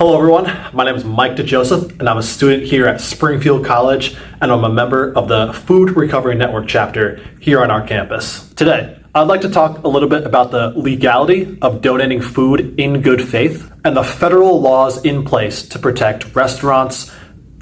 Hello everyone, my name is Mike DeJoseph and I'm a student here at Springfield College and I'm a member of the Food Recovery Network chapter here on our campus. Today, I'd like to talk a little bit about the legality of donating food in good faith and the federal laws in place to protect restaurants,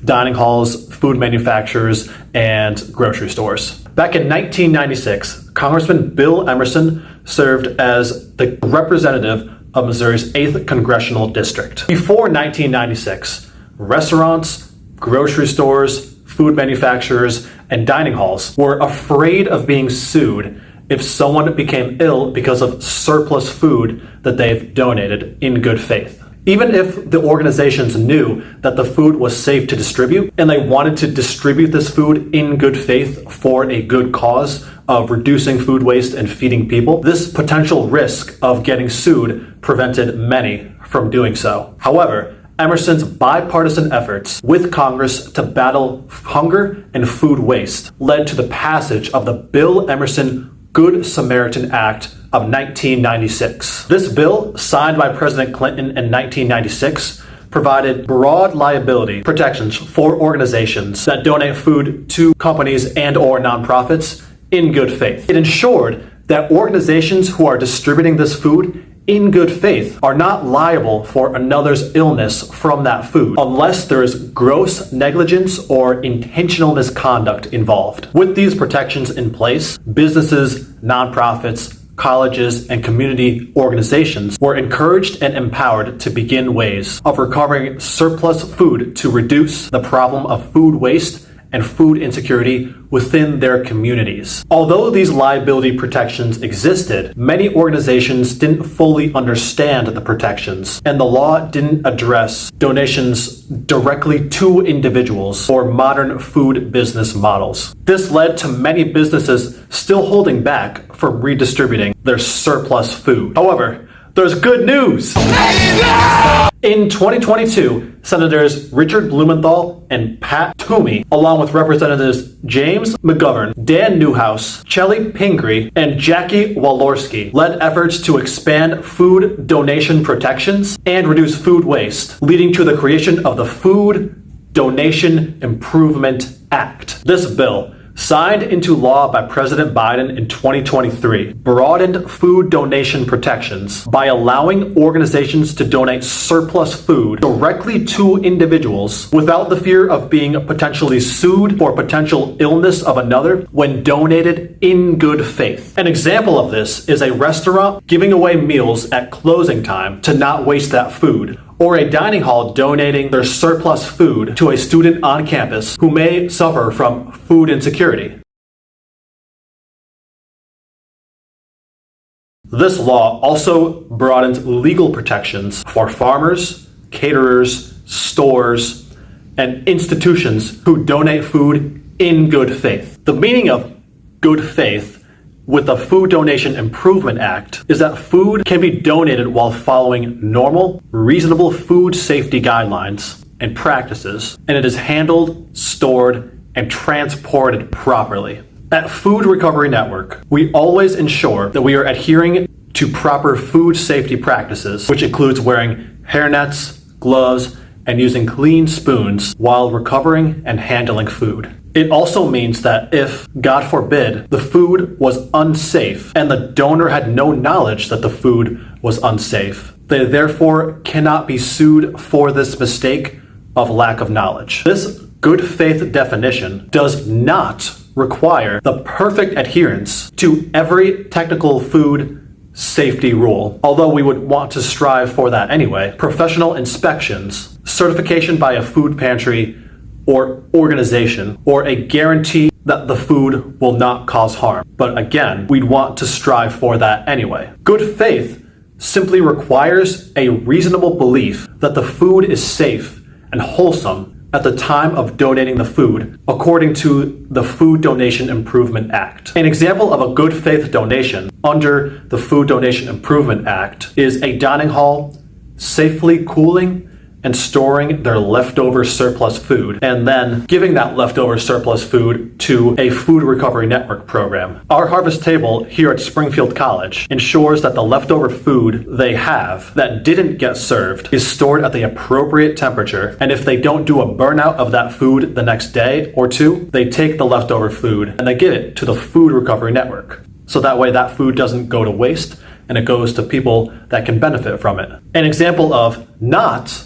dining halls, food manufacturers, and grocery stores. Back in 1996, Congressman Bill Emerson served as the representative of Missouri's 8th Congressional District. Before 1996, restaurants, grocery stores, food manufacturers, and dining halls were afraid of being sued if someone became ill because of surplus food that they've donated in good faith. Even if the organizations knew that the food was safe to distribute and they wanted to distribute this food in good faith for a good cause of reducing food waste and feeding people, this potential risk of getting sued prevented many from doing so. However, Emerson's bipartisan efforts with Congress to battle hunger and food waste led to the passage of the Bill Emerson Good Samaritan Act of 1996. This bill, signed by President Clinton in 1996, provided broad liability protections for organizations that donate food to companies and or nonprofits in good faith. It ensured that organizations who are distributing this food in good faith are not liable for another's illness from that food unless there is gross negligence or intentional misconduct involved. With these protections in place, businesses, nonprofits, colleges, and community organizations were encouraged and empowered to begin ways of recovering surplus food to reduce the problem of food waste and food insecurity within their communities. Although these liability protections existed, many organizations didn't fully understand the protections, and the law didn't address donations directly to individuals or modern food business models. This led to many businesses still holding back from redistributing their surplus food. However, there's good news! In 2022, Senators Richard Blumenthal and Pat Toomey, along with Representatives James McGovern, Dan Newhouse, Chelly Pingree, and Jackie Walorski, led efforts to expand food donation protections and reduce food waste, leading to the creation of the Food Donation Improvement Act. This bill, signed into law by President Biden in 2023, broadened food donation protections by allowing organizations to donate surplus food directly to individuals without the fear of being potentially sued for potential illness of another when donated in good faith. An example of this is a restaurant giving away meals at closing time to not waste that food, or a dining hall donating their surplus food to a student on campus who may suffer from food insecurity. This law also broadens legal protections for farmers, caterers, stores, and institutions who donate food in good faith. The meaning of good faith with the Food Donation Improvement Act is that food can be donated while following normal, reasonable food safety guidelines and practices, and it is handled, stored, and transported properly. At Food Recovery Network, we always ensure that we are adhering to proper food safety practices, which includes wearing hairnets, gloves, and using clean spoons while recovering and handling food. It also means that if, God forbid, the food was unsafe and the donor had no knowledge that the food was unsafe, they therefore cannot be sued for this mistake of lack of knowledge. This good faith definition does not require the perfect adherence to every technical food safety rule, although we would want to strive for that anyway. Professional inspections, certification by a food pantry or organization, or a guarantee that the food will not cause harm. But again, we'd want to strive for that anyway. Good faith simply requires a reasonable belief that the food is safe and wholesome at the time of donating the food, according to the Food Donation Improvement Act. An example of a good faith donation under the Food Donation Improvement Act is a dining hall safely cooling and storing their leftover surplus food, and then giving that leftover surplus food to a food recovery network program. Our harvest table here at Springfield College ensures that the leftover food they have that didn't get served is stored at the appropriate temperature, and if they don't do a burnout of that food the next day or two, they take the leftover food and they give it to the food recovery network. So that way that food doesn't go to waste and it goes to people that can benefit from it. An example of not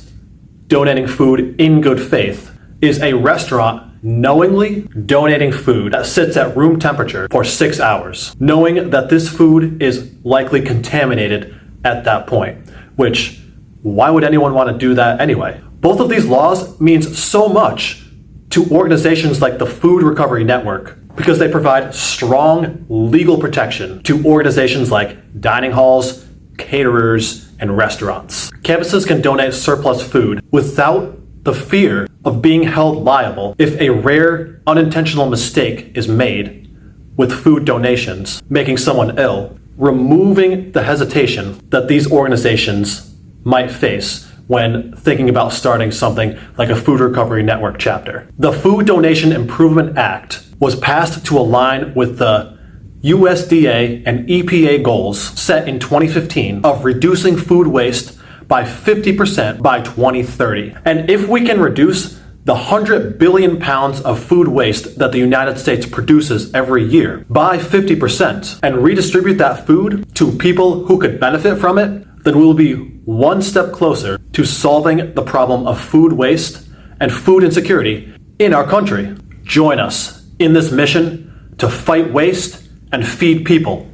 donating food in good faith is a restaurant knowingly donating food that sits at room temperature for 6 hours, knowing that this food is likely contaminated at that point, which why would anyone want to do that anyway? Both of these laws means so much to organizations like the Food Recovery Network because they provide strong legal protection to organizations like dining halls, caterers, and restaurants. Campuses can donate surplus food without the fear of being held liable if a rare, unintentional mistake is made with food donations, making someone ill, removing the hesitation that these organizations might face when thinking about starting something like a Food Recovery Network chapter. The Food Donation Improvement Act was passed to align with the USDA and EPA goals set in 2015 of reducing food waste by 50% by 2030. And if we can reduce the 100 billion pounds of food waste that the United States produces every year by 50% and redistribute that food to people who could benefit from it, then we'll be one step closer to solving the problem of food waste and food insecurity in our country. Join us in this mission to fight waste and feed people.